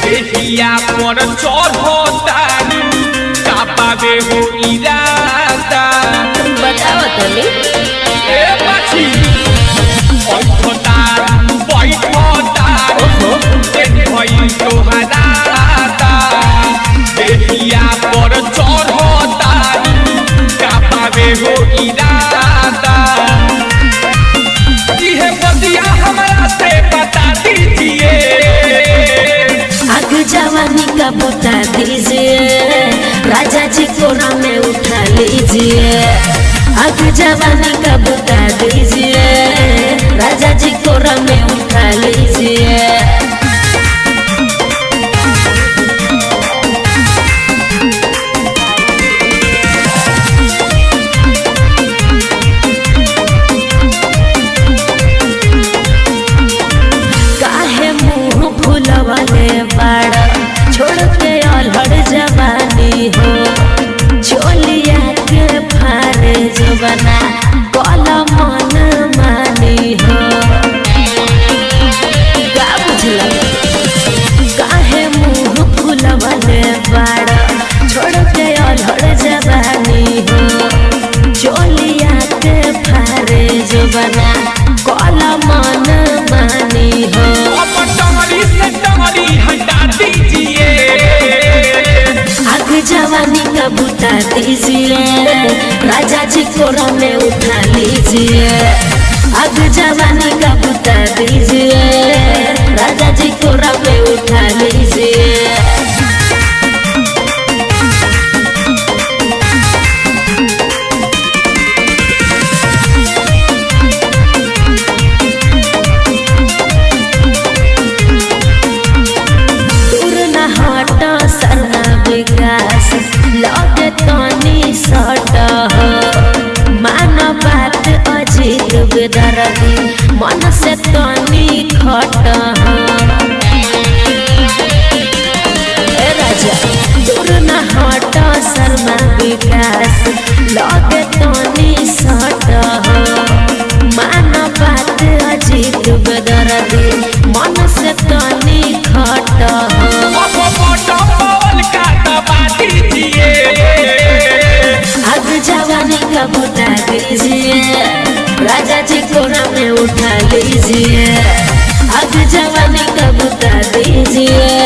देहिया पर चढ़तानी का पावे हो इरादा बताओ तनी ए बाछी बैठतानी भई तोहरादा देहिया पर चढ़तानी का पावे हो इरादा इहे बदिया हमरा से बता दीजिए जवानी का बता दीजिए राजा जी कोरा में उठा लीजिए आग जवानी का बता दीजिए राजा जी कोरा में उठा लीजिए काहे मुंह फुलवाले बाड़ा छोड़ के अलहड़ जवानी हो चोलिया के फारे जवाना कला मन मानी हो का बुझला काहे मुंह फुलवाले बाड़ा छोड़ के अलहड़ जवानी हो चोलिया के फारे जवाना कला मन मानी हो जवानी का बुता दीजिए राजा जी कोरा में उठा लीजिए आग जवानी का बुता दीजिए राजा जी कोरा में उठा लीजिए लगे तनी सट मान बात अजीत बेदर्दी मन से तनी खट राजा दूर न हट शर्मा विकास लगे तनी सट मान बात अजीत बेदर्दी मन से तनी खट आग जवानी का बुता दीजिए राजा जी कोरा में उठा लीजिए आग जवानी का बुता दीजिए